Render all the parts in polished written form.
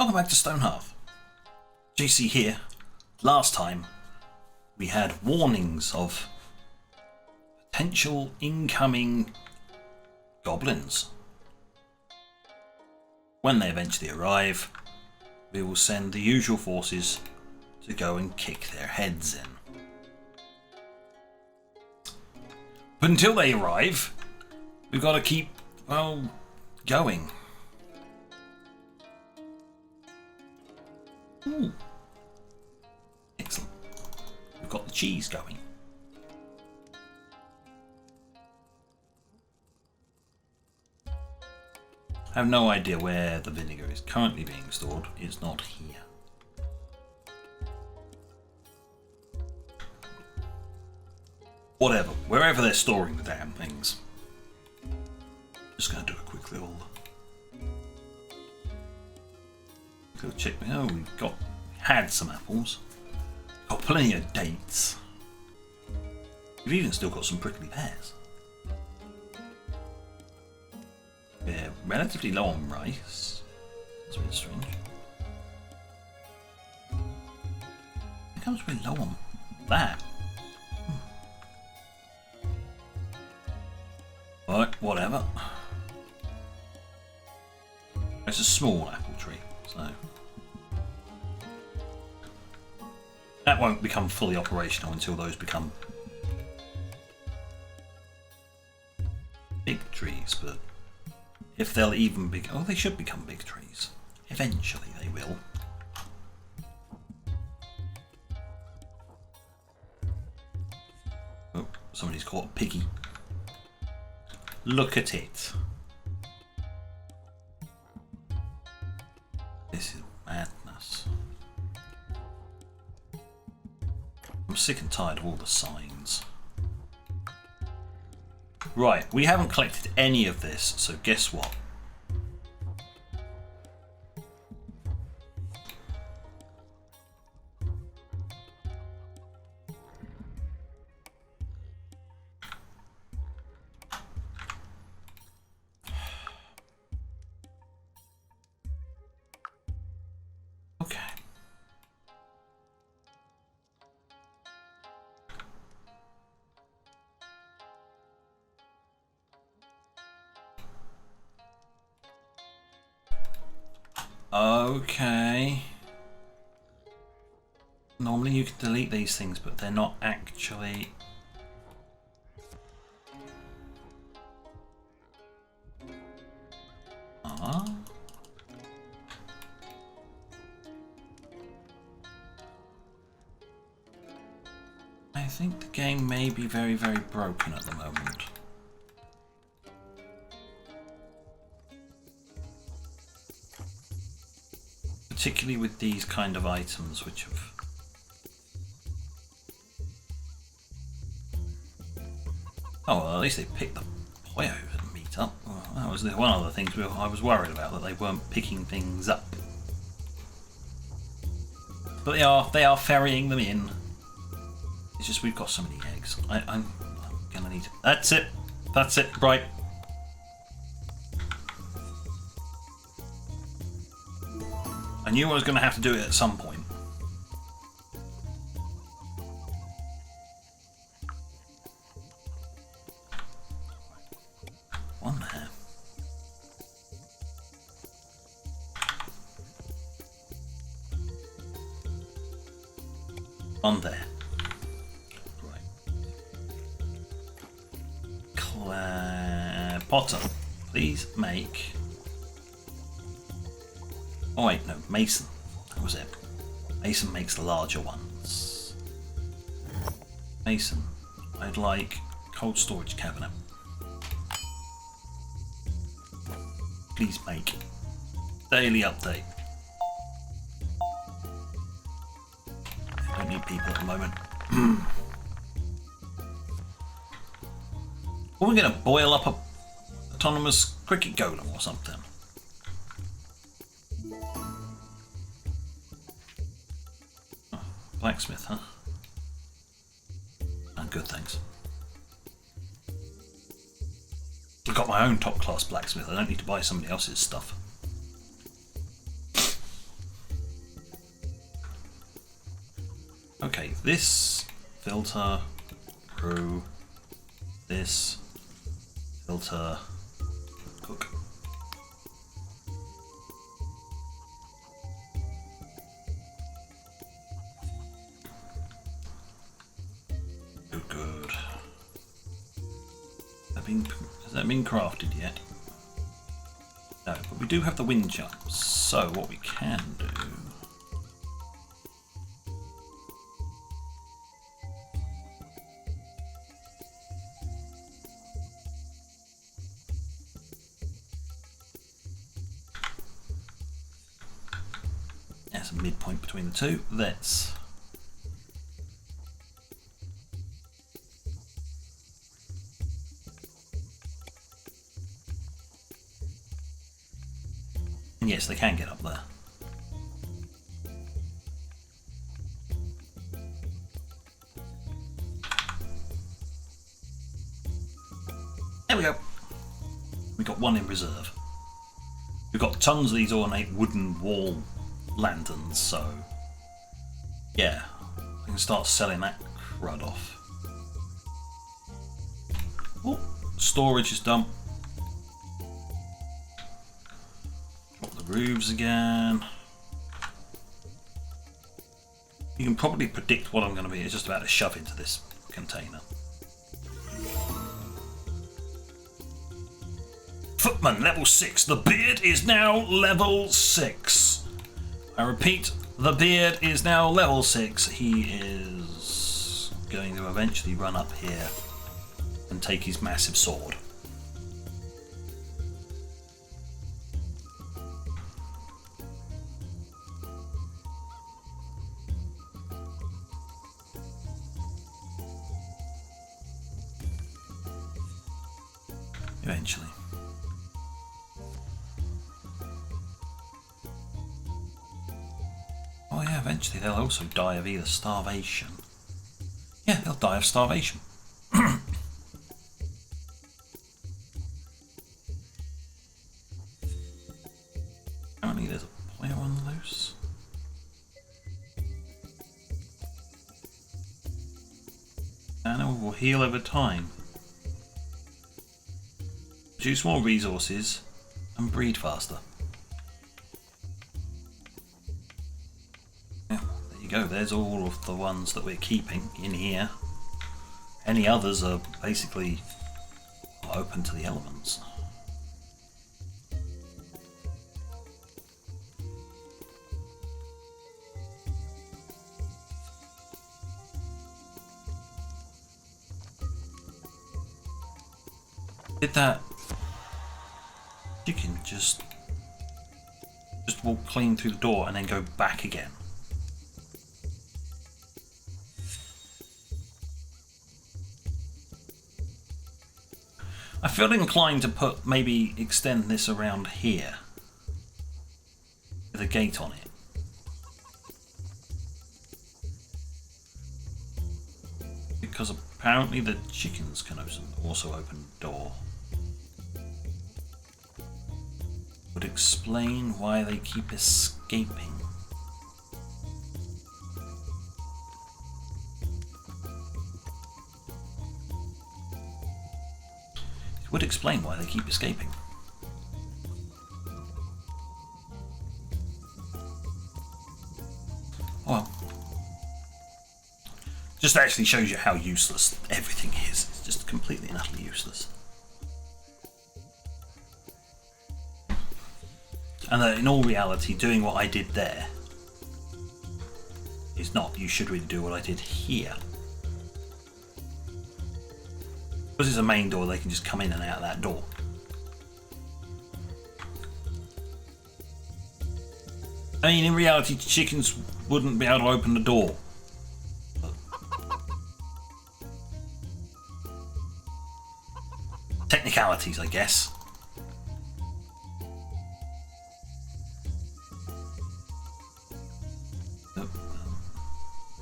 Welcome back to Stonehearth. JC here. Last time we had warnings of potential incoming goblins. When they eventually arrive, we will send the usual forces to go and kick their heads in. But until they arrive, we've got to keep, well, going. Ooh. Excellent. We've got the cheese going. I have no idea where the vinegar is currently being stored. It's not here. Whatever. Wherever they're storing the damn things. Just going to do a quick little check. Oh, we had some apples. Got plenty of dates. We've even still got some prickly pears. We're relatively low on rice. That's a bit strange. How comes we're low on that? Right, whatever. It's a small apple tree, so that won't become fully operational until those become big trees, but if they'll even be, oh, they should become big trees. Eventually they will. Oh, somebody's caught a piggy. Look at it. This is madness. I'm sick and tired of all the signs. Right, we haven't collected any of this, so guess what? Okay. Okay. Normally you can delete these things, but they're not actually. I think the game may be very, very broken at the moment. Particularly with these kind of items which have well, at least they picked the poyo meat up. Well, that was one of the things I was worried about, that they weren't picking things up. But they are ferrying them in. It's just we've got so many eggs. I'm gonna need. That's it. That's it. Right. I knew I was going to have to do it at some point. One there. One there. Right. Potter, please make. Oh wait, no, Mason. That was it. Mason makes the larger ones. Mason, I'd like cold storage cabinet. Please make. Daily update. I don't need people at the moment. Are we going to boil up a autonomous cricket golem or something? Blacksmith, huh? Oh, good, thanks. I've got my own top class blacksmith. I don't need to buy somebody else's stuff. Okay, this filter, brew, this filter, cook. Good, good. Has that been crafted yet? No, but we do have the wind chimes, so what we can do... There's a midpoint between the two. Let's... And yes, they can get up there. There we go. We got one in reserve. We've got tons of these ornate wooden wall lanterns, so yeah, I can start selling that crud off. Oh, storage is done. Drop the roofs again. You can probably predict what I'm going to be just about to shove into this container. Footman, level 6. The beard is now level 6. I repeat, the beard is now level 6. He is going to eventually run up here and take his massive sword. Eventually. Oh yeah, eventually they'll also die of either starvation. Yeah, they'll die of starvation. Apparently there's a player on loose. Animal will heal over time. Produce more resources and breed faster. Yeah, there you go, there's all of the ones that we're keeping in here. Any others are basically open to the elements. Did that chicken just walk clean through the door and then go back again? I feel inclined to maybe extend this around here with a gate on it. Because apparently the chickens can also open the door. Would explain why they keep escaping. It would explain why they keep escaping. Well, just actually shows you how useless everything is. It's just completely and utterly useless. And that in all reality, doing what I did there is not. You should really do what I did here. Because it's a main door, they can just come in and out of that door. I mean, in reality, chickens wouldn't be able to open the door. Technicalities, I guess.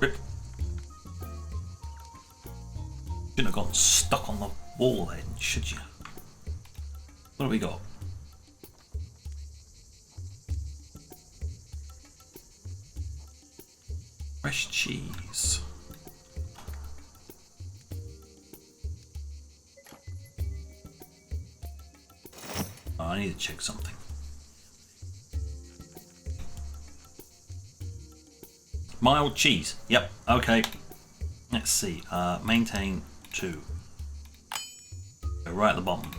Rip. Shouldn't have gotten stuck on the wall then, should you? What have we got? Fresh cheese. Oh, I need to check something. Mild cheese. Yep. Okay. Let's see. Maintain 2. Go right at the bottom.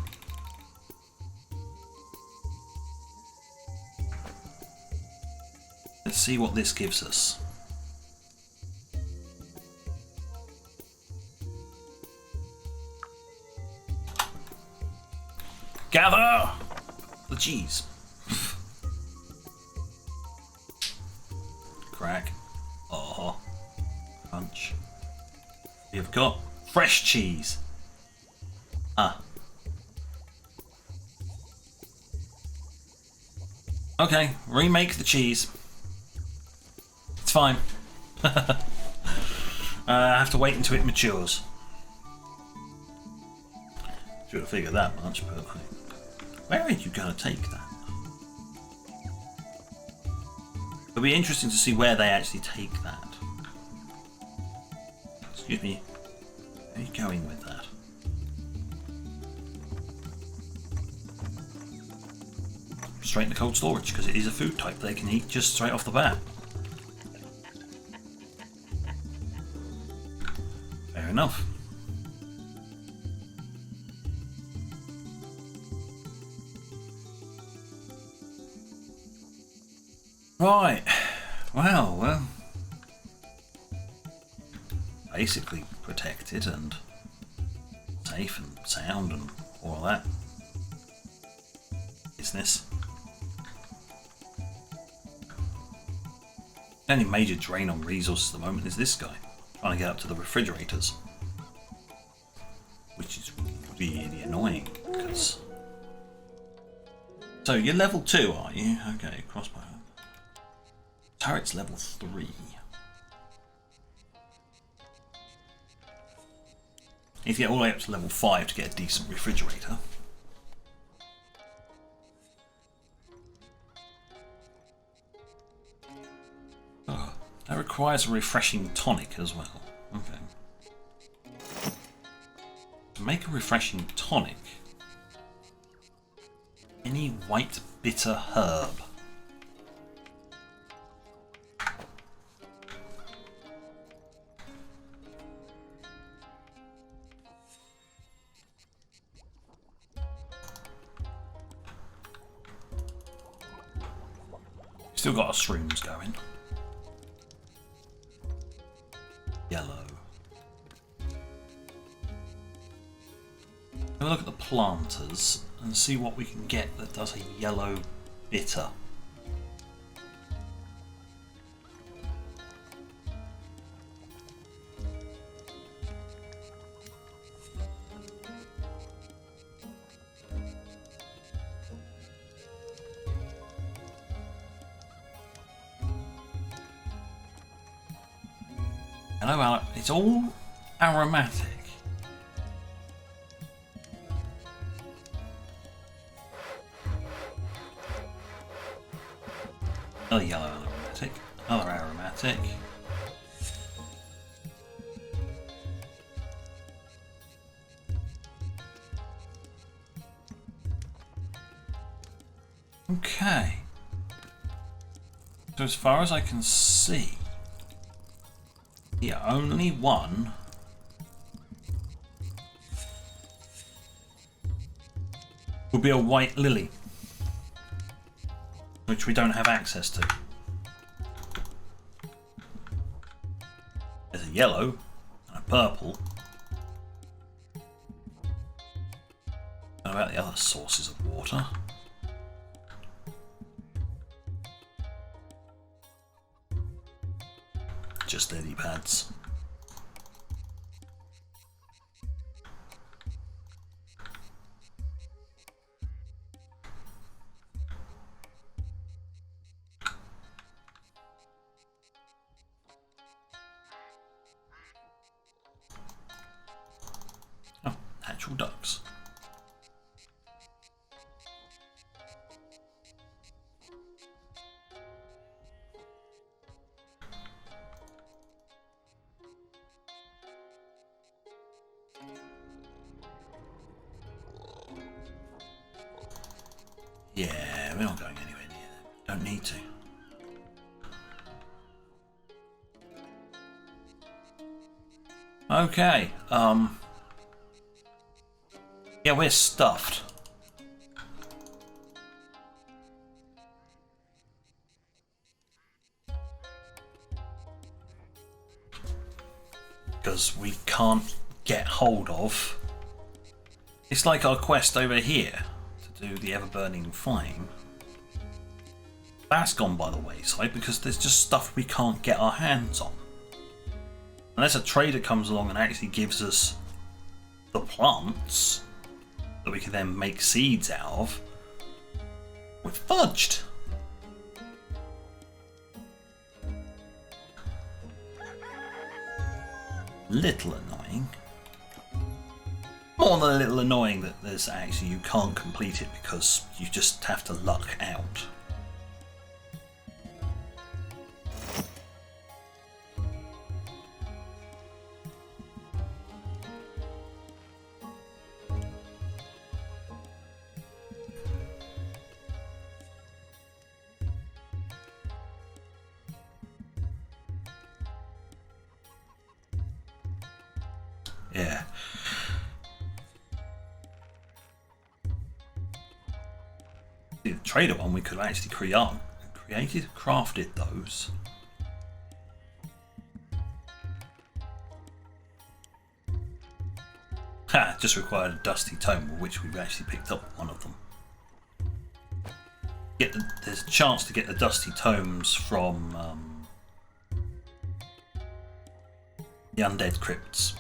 Let's see what this gives us. Gather the cheese. Crack. Oh, crunch. You've got fresh cheese. Ah. Okay, remake the cheese. It's fine. I have to wait until it matures. Should have figured that much, but where are you going to take that? It'll be interesting to see where they actually take that. Excuse me. Where are you going with that? Straight in the cold storage, because it is a food type they can eat just straight off the bat. Fair enough. Right, well, basically protected and safe and sound and all that business. The only major drain on resources at the moment is this guy, trying to get up to the refrigerators, which is really annoying because... So you're level 2, are you? Okay, crossbow. Turret's level 3. Need to get all the way up to level 5 to get a decent refrigerator. Oh, that requires a refreshing tonic as well. Okay. To make a refreshing tonic, any white bitter herb. Still got our shrooms going. Yellow. Have a look at the planters and see what we can get that does a yellow bitter. Hello, it's all aromatic. Another yellow aromatic, another aromatic. Okay. So as far as I can see, the only one would be a white lily, which we don't have access to. There's a yellow and a purple. What about the other sources of water? Just lily pads. Oh, natural ducks. Yeah, we're not going anywhere near them. Don't need to. Okay, yeah, we're stuffed. Because we can't get hold of. It's like our quest over here to do the ever-burning flame. That's gone by the wayside because there's just stuff we can't get our hands on. Unless a trader comes along and actually gives us the plants that we can then make seeds out of, we're fudged. Little annoying. More than a little annoying that there's actually you can't complete it because you just have to luck out. Yeah. The trader one we could have actually crafted those. Ha! Just required a dusty tome, which we've actually picked up one of them. There's a chance to get the dusty tomes from the undead crypts.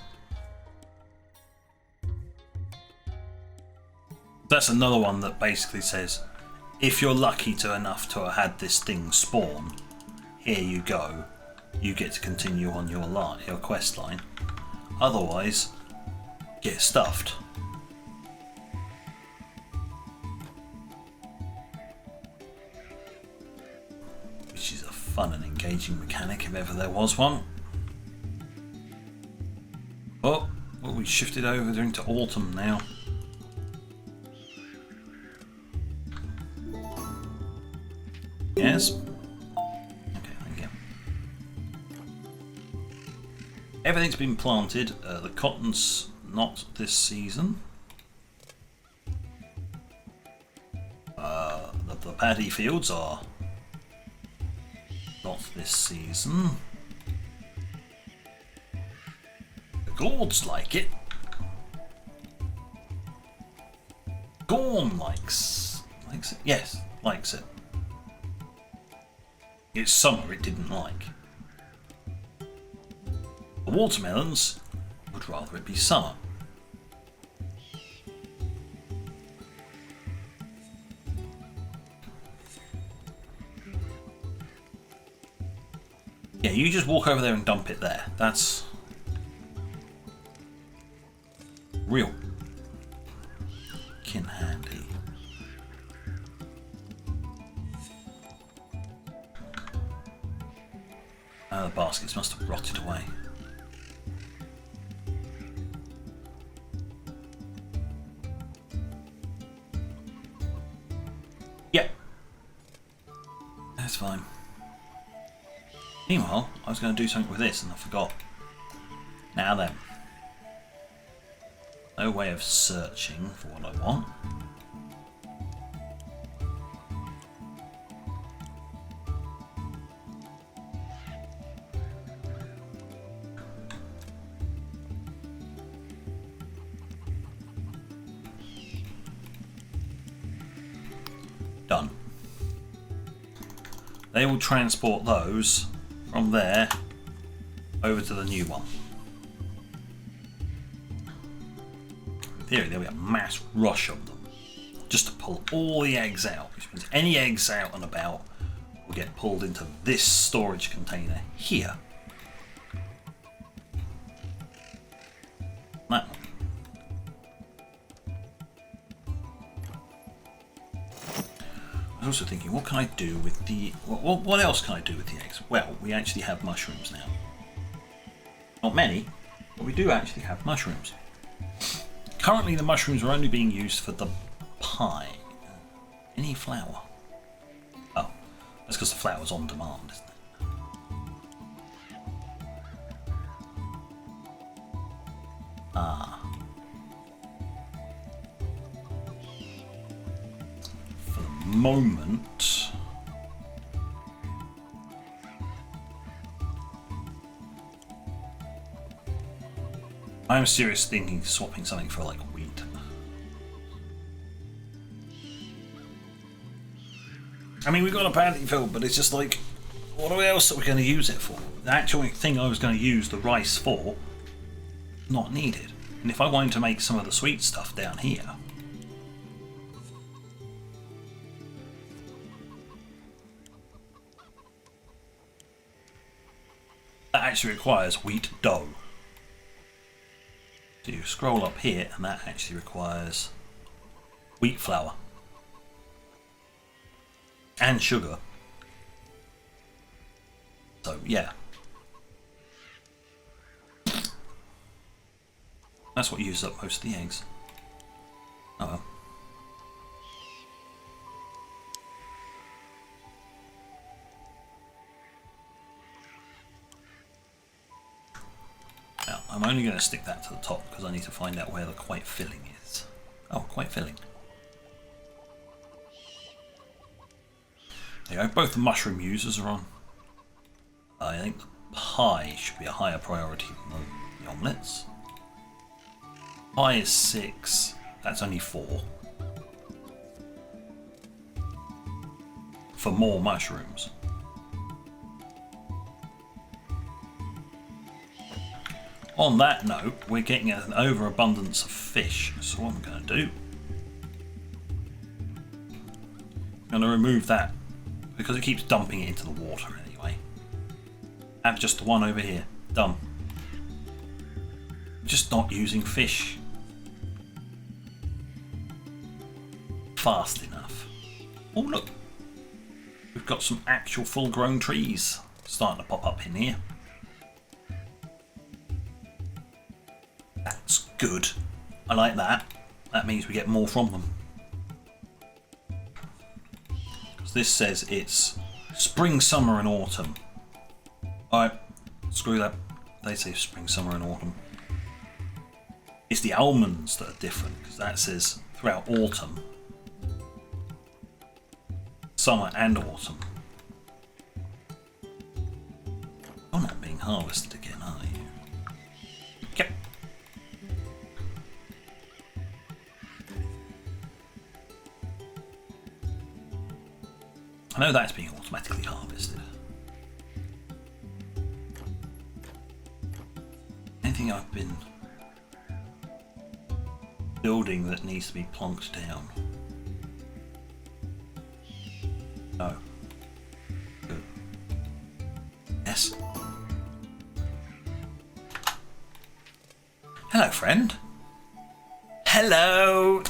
That's another one that basically says, if you're lucky enough to have had this thing spawn, here you go. You get to continue on your quest line. Otherwise, get stuffed. Which is a fun and engaging mechanic if ever there was one. Oh, well, we shifted over into autumn now. Yes. Okay, thank you. Everything's been planted. The cotton's not this season. The paddy fields are not this season. The gourds like it. Gorm likes it. Yes, likes it. It's summer it didn't like. The watermelons would rather it be summer. Yeah, you just walk over there and dump it there. That's real kin handy. The baskets must have rotted away. Yep. That's fine. Meanwhile, I was going to do something with this and I forgot. Now then. No way of searching for what I want. Done. They will transport those from there over to the new one. In theory, there'll be a mass rush of them just to pull all the eggs out, which means any eggs out and about will get pulled into this storage container here. That one. I was also thinking, what can I do with the... What else can I do with the eggs? Well, we actually have mushrooms now. Not many, but we do actually have mushrooms. Currently, the mushrooms are only being used for the pie. Any flour? Oh, that's because the flour's on demand, isn't it? Ah. For the moment, I'm seriously thinking of swapping something for like wheat. I mean, we've got a paddy field, but it's just like, what else are we going to use it for? The actual thing I was going to use the rice for, not needed. And if I wanted to make some of the sweet stuff down here, that actually requires wheat dough. So you scroll up here, and that actually requires wheat flour and sugar. So yeah, that's what uses up most of the eggs. Oh well. Now, I'm only going to stick that to the top because I need to find out where the quite filling is. Oh, quite filling. There you go, both the mushroom users are on. I think the pie should be a higher priority than the omelettes. Pie is 6, that's only 4. For more mushrooms. On that note, we're getting an overabundance of fish, so what I'm going to do, I'm going to remove that because it keeps dumping it into the water anyway. Have just the one over here, done. Just not using fish fast enough. Oh look, we've got some actual full-grown trees starting to pop up in here. That's good. I like that. That means we get more from them. Because this says it's spring, summer and autumn. Alright, screw that. They say spring, summer and autumn. It's the almonds that are different, because that says throughout autumn, summer and autumn. You're not being harvested again, are you? Yep. I know that's being automatically harvested. Anything I've been building that needs to be plonked down? No. Good. Yes. Hello, friend. Hello.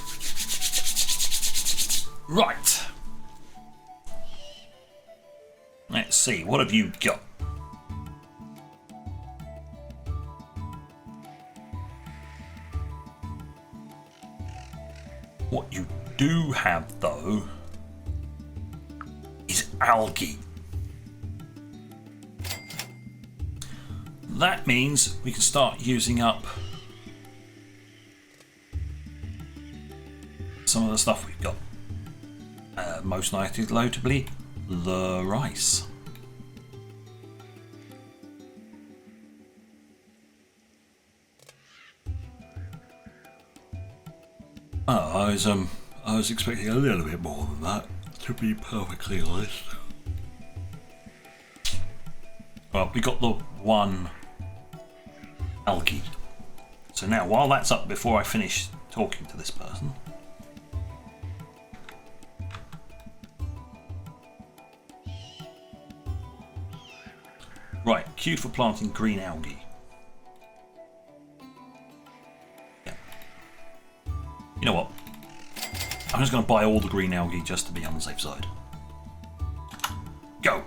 Right. Let's see, what have you got? What you do have, though, is algae. That means we can start using up some of the stuff we've got. Most notably, the rice. Oh, I was expecting a little bit more than that, to be perfectly honest. Well, we got the one algae. So now, while that's up, before I finish talking to this person, right, queued for planting green algae. Yeah. You know what? I'm just going to buy all the green algae just to be on the safe side. Go!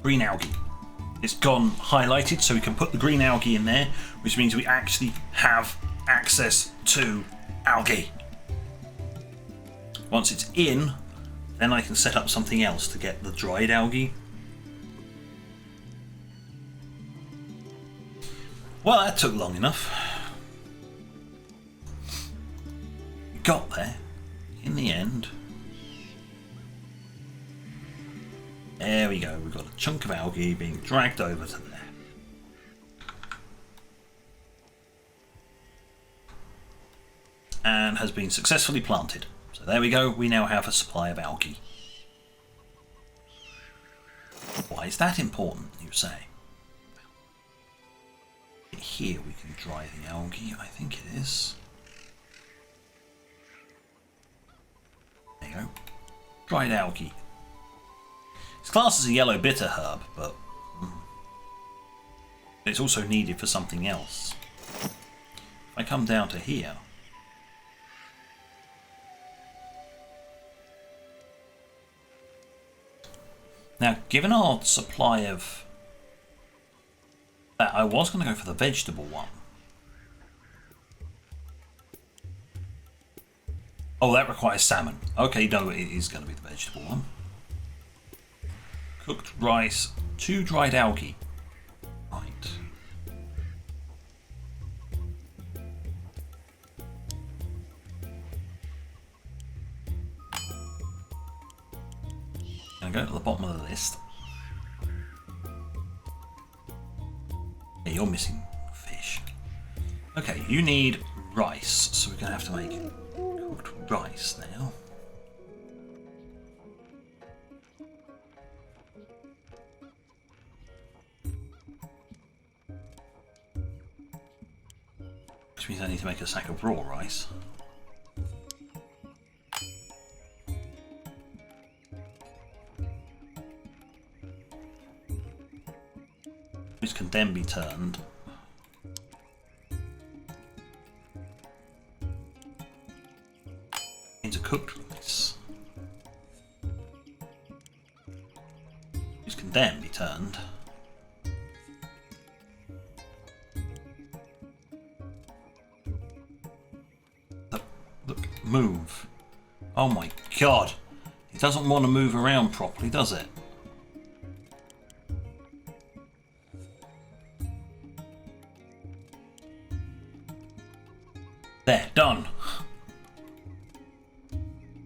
Green algae. It's gone highlighted, so we can put the green algae in there, which means we actually have access to algae. Once it's in, then I can set up something else to get the dried algae. Well, that took long enough. Got there in the end. There we go, we've got a chunk of algae being dragged over to there. And has been successfully planted. So there we go, we now have a supply of algae. Why is that important, you say? Here we can dry the algae, I think it is. There you go. Dried algae. It's classed as a yellow bitter herb, but it's also needed for something else. If I come down to here, now given our supply of that, I was going to go for the vegetable one. Oh, that requires salmon. Okay, no, it is going to be the vegetable one. Cooked rice, 2 dried algae. Right. Gonna go to the bottom of the list. Yeah, you're missing fish. Okay, you need rice, so we're gonna have to make cooked rice now. Which means I need to make a sack of raw rice. Which can then be turned into cooked rice. Which can then be turned move. Oh my god. It doesn't want to move around properly, does it? There, done.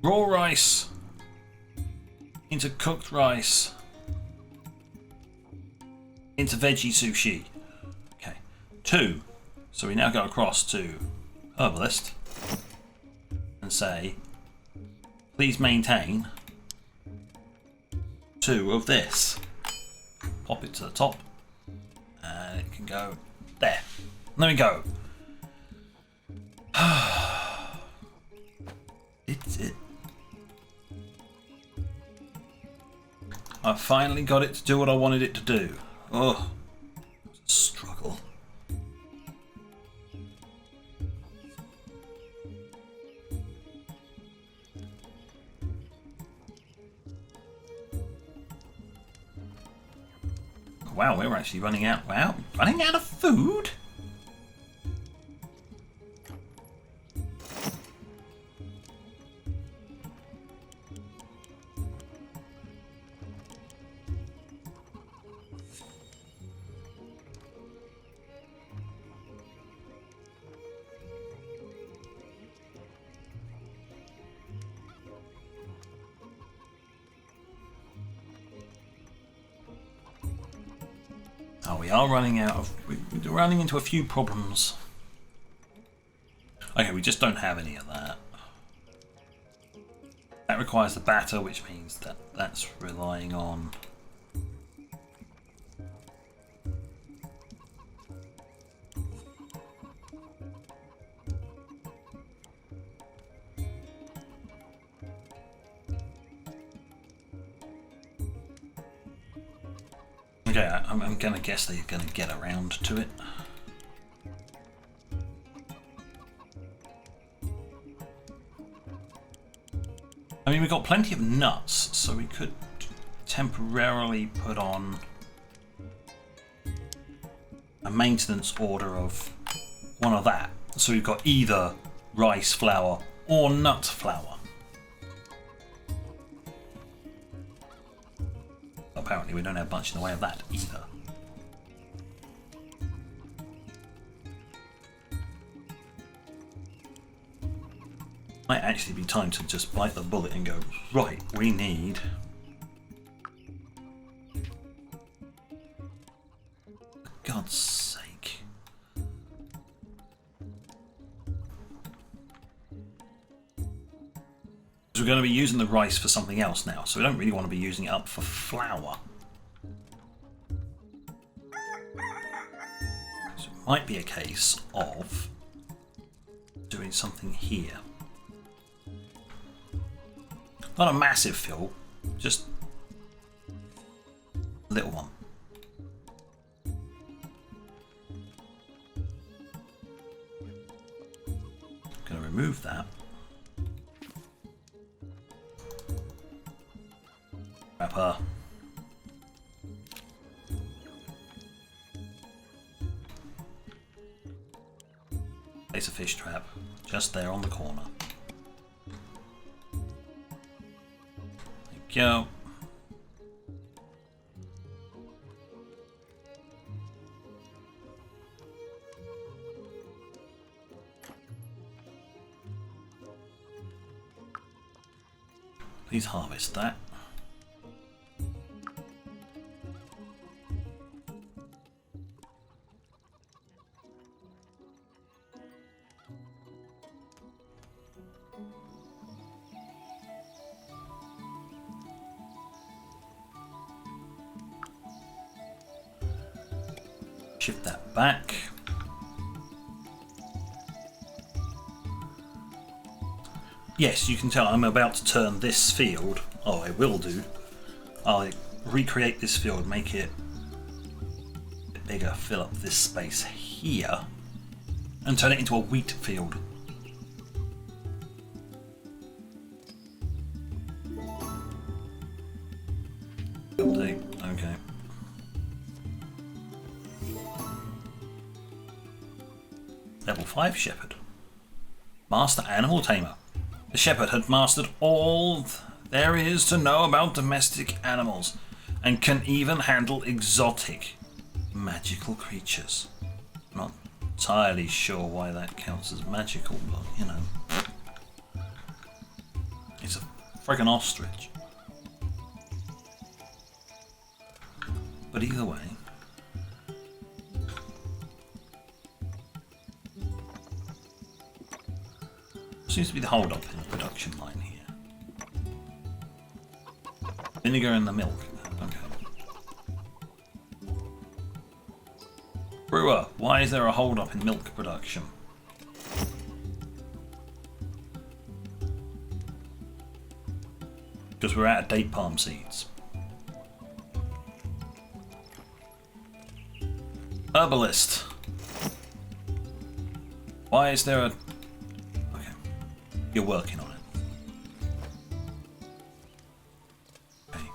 Raw rice into cooked rice into veggie sushi. Okay. 2. So we now go across to herbalist. Say, please maintain 2 of this. Pop it to the top, and it can go there. There we go. It's it. I finally got it to do what I wanted it to do. Oh, it was a struggle. Wow, we're actually running out. Wow, running out of food? Oh, we are running out of... We're running into a few problems. Okay, we just don't have any of that. That requires the batter, which means that that's relying on... Okay, I'm gonna guess they're gonna get around to it. I mean, we've got plenty of nuts, so we could temporarily put on a maintenance order of one of that. So we've got either rice flour or nut flour. apparently we don't have much in the way of that either. Might actually be time to just bite the bullet and go, right, we need... For God's sake. Because we're going to be using the rice for something else now, so we don't really want to be using it up for flour. So it might be a case of doing something here. Not a massive fill, just a little one. Going to remove that. Wrapper. Place a fish trap just there on the corner. Go. Please harvest that. Shift that back. Yes, you can tell I'm about to turn this field. Oh, I will do. I'll recreate this field, make it a bit bigger, fill up this space here, and turn it into a wheat field. Update. Okay. Level 5 Shepherd. Master Animal Tamer. The Shepherd had mastered all there is to know about domestic animals and can even handle exotic magical creatures. I'm not entirely sure why that counts as magical, but you know. It's a friggin' ostrich. But either way, seems to be the hold up in the production line here. Vinegar in the milk. Okay. Brewer, why is there a hold up in milk production? Because we're out of date palm seeds. Herbalist. Why is there a... You're working on it. Okay.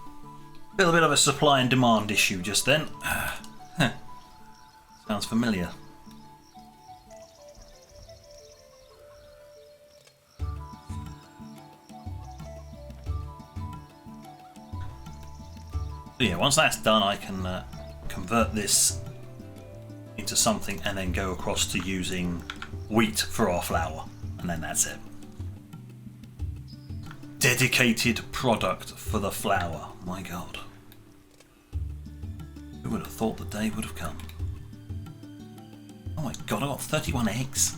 Little bit of a supply and demand issue just then. Sounds familiar. So yeah, once that's done, I can convert this into something and then go across to using wheat for our flour, and then that's it. Dedicated product for the flour. My God. Who would have thought the day would have come? Oh my God, I got 31 eggs.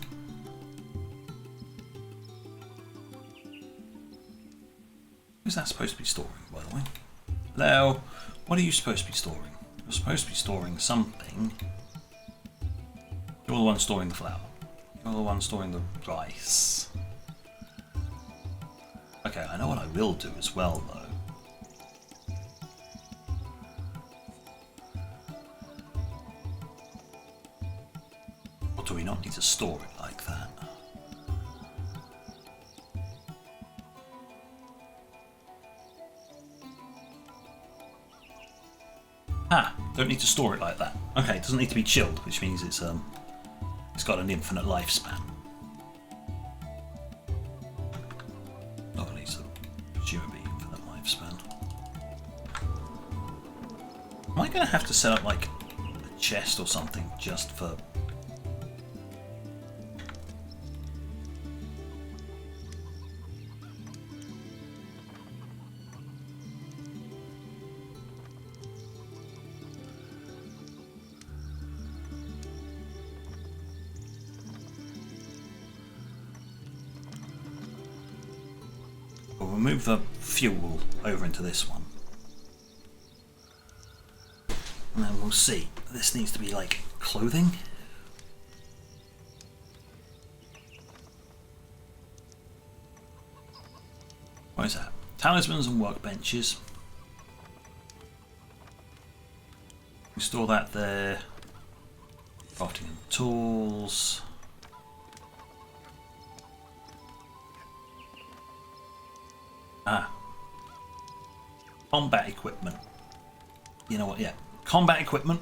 Who's that supposed to be storing, by the way? Hello? What are you supposed to be storing? You're supposed to be storing something. You're the one storing the flour. You're the one storing the rice. Okay, I know what I will do as well, though. Or do we not need to store it like that? Ah, don't need to store it like that. Okay, it doesn't need to be chilled, which means it's got an infinite lifespan. Not at least a presumably infinite lifespan. Am I going to have to set up like a chest or something just for... We'll move the fuel over into this one. And then we'll see. This needs to be like clothing. What is that? Talismans and workbenches. We store that there. Crafting and tools. Ah. Combat equipment. You know what? Yeah. Combat equipment.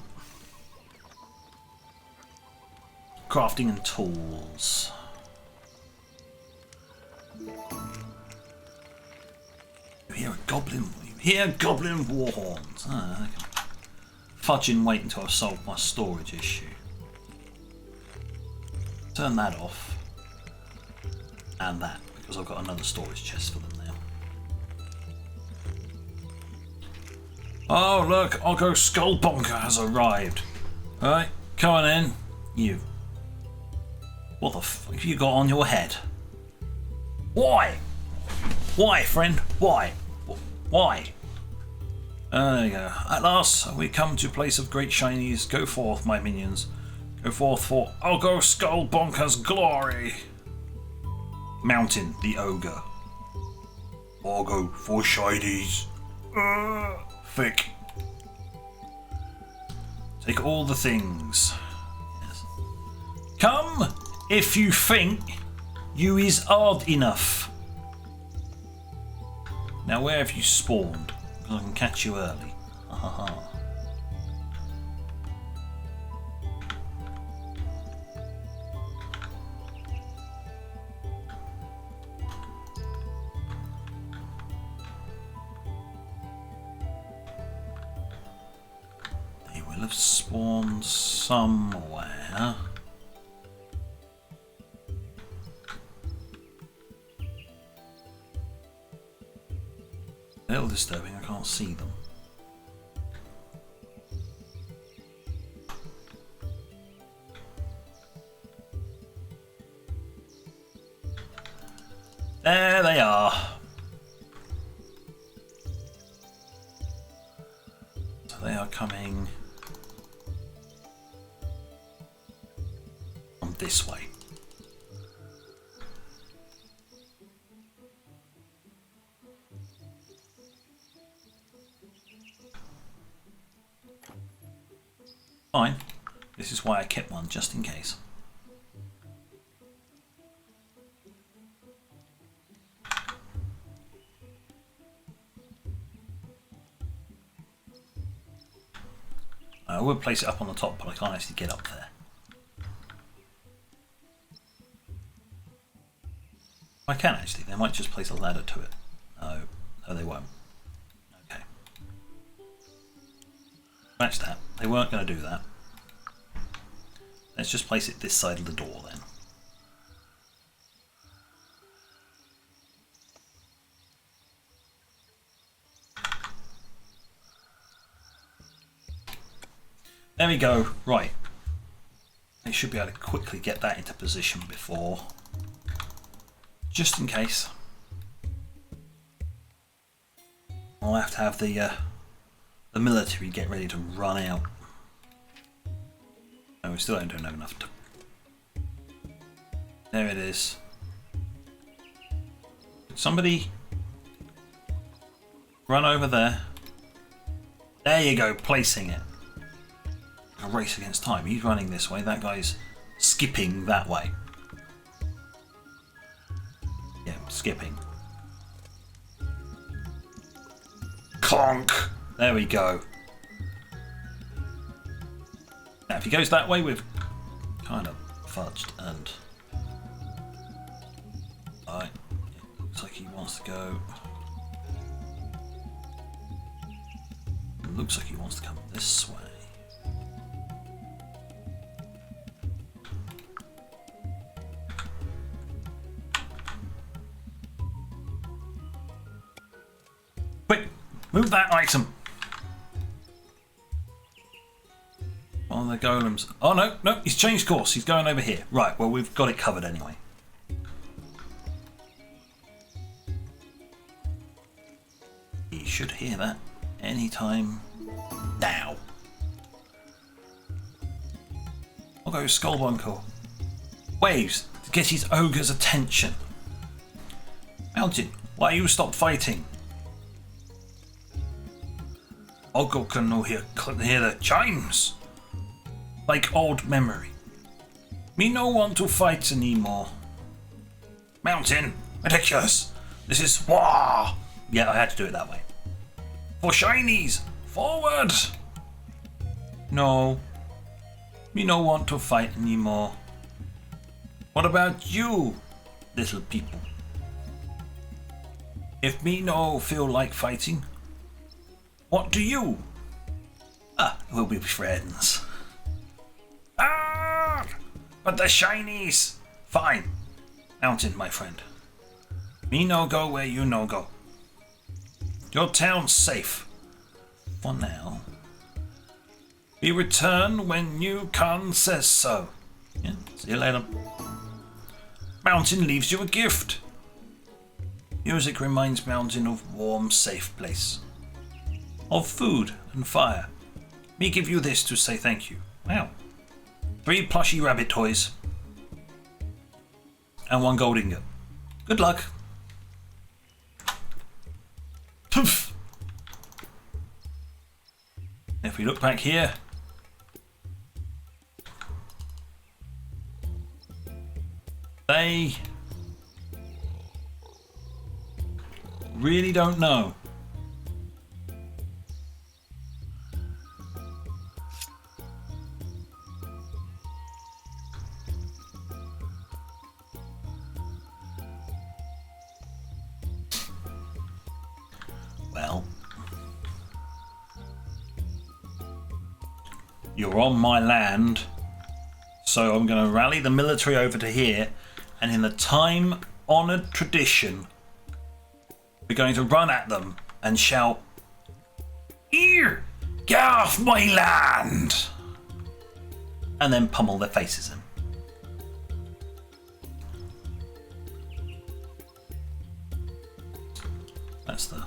Crafting and tools. You hear a goblin. You hear goblin war horns. Ah, okay. Fudge and wait until I've solved my storage issue. Turn that off. And that, because I've got another storage chest for them now. Oh look, Oggo Skullbonker has arrived. Alright, come on in. You. What the fuck have you got on your head? Why? Why, friend? Why? Why? There you go. At last, we come to place of great shinies. Go forth, my minions. Go forth for Oggo Skullbonker's glory. Mountain, the ogre. Oggo for shinies. Thick. Take all the things. Yes. Come if you think you is hard enough. Now where have you spawned? Because I can catch you early. Ha ha ha. Have spawned somewhere. A little disturbing, I can't see them. There they are. So they are coming this way. Fine. This is why I kept one, just in case. I would place it up on the top, but I can't actually get up there. I can actually. They might just place a ladder to it. No, no, they won't. Okay. Match that. They weren't going to do that. Let's just place it this side of the door then. There we go. Right. They should be able to quickly get that into position before. Just in case. I'll have to have the military get ready to run out. No, we still don't have enough to... There it is. Somebody run over there. There you go, placing it. A race against time. He's running this way, that guy's skipping that way. Yeah, skipping. Clonk! There we go. Now, if he goes that way, we've kind of fudged and... Alright, it looks like he wants to go... looks like he wants to come this way. Quick, move that item. On the golems. Oh no, he's changed course. He's going over here. Right, well we've got it covered anyway. He should hear that anytime now. I'll go Skullbunker. Waves to get his ogre's attention. Mountain, why you stopped fighting? Ogre can no hear the chimes. Like old memory. Me no want to fight anymore. Mountain, ridiculous. This is war. Yeah, I had to do it that way. For shinies, forward. No. Me no want to fight anymore. What about you, little people? If me no feel like fighting, what do you? We'll be friends. But the shinies. Fine. Mountain, my friend. Me no go where you no go. Your town's safe. For now. We return when you Khan says so. Yeah, see you later. Mountain leaves you a gift. Music reminds Mountain of warm, safe place. Of food and fire. Me give you this to say thank you. Wow. 3 plushy rabbit toys. And 1 gold ingot. Good luck. Poof. If we look back here. They really don't know. Well, you're on my land, so I'm going to rally the military over to here, and in the time-honoured tradition, we're going to run at them and shout, "Here, get off my land!" and then pummel their faces in. That's the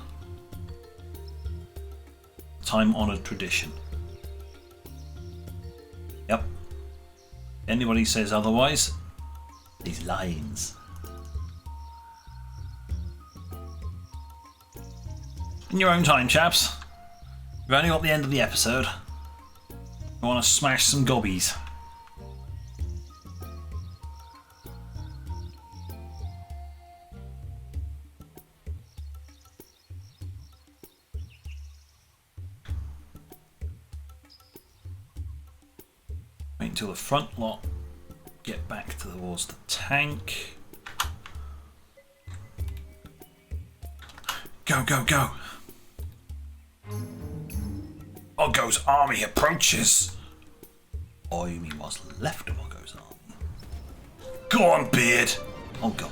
time-honoured tradition. Yep. Anybody says otherwise, these lines. In your own time, chaps. You've only got the end of the episode. You want to smash some gobbies. Wait until the front lot get back towards the tank. Go, go, go. Oggo's army approaches. Oh, you mean what's left of Oggo's army? Go on, Beard. Oh, God.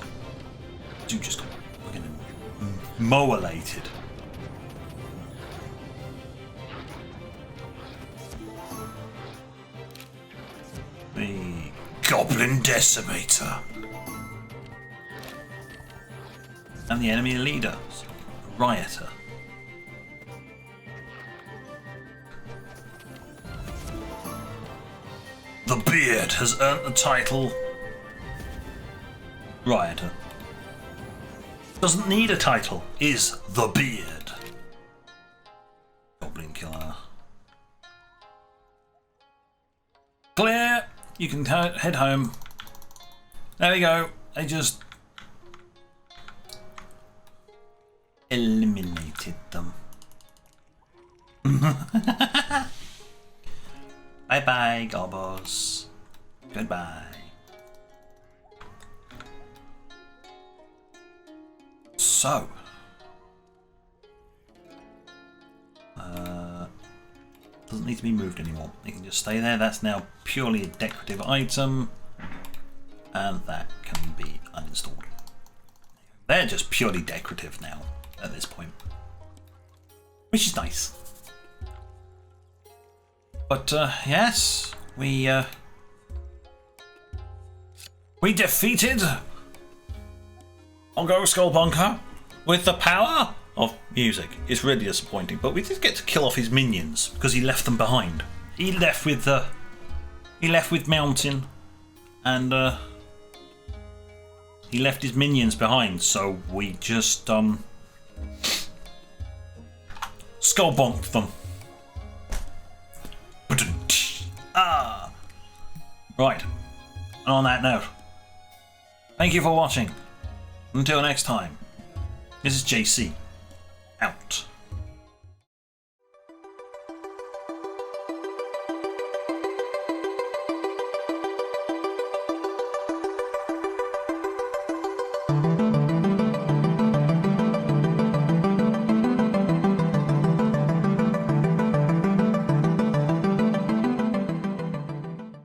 You just got fucking mowalated. The Goblin Decimator. And the enemy leader, Rioter. The Beard has earned the title Rioter. Doesn't need a title, is the Beard. Goblin Killer. Clear! You can head home. There we go. They just eliminated them. Bye bye, Gobos. Goodbye. So, Doesn't need to be moved anymore. It can just stay there. That's now purely a decorative item. And that can be uninstalled. They're just purely decorative now at this point. Which is nice. But yes, we defeated Ongo Skullbunker with the power of music. It's really disappointing, but we did get to kill off his minions because he left them behind. He left with Mountain, and he left his minions behind. So we just skullbonked them. Ah, right. And on that note, thank you for watching. Until next time, this is JC. Out.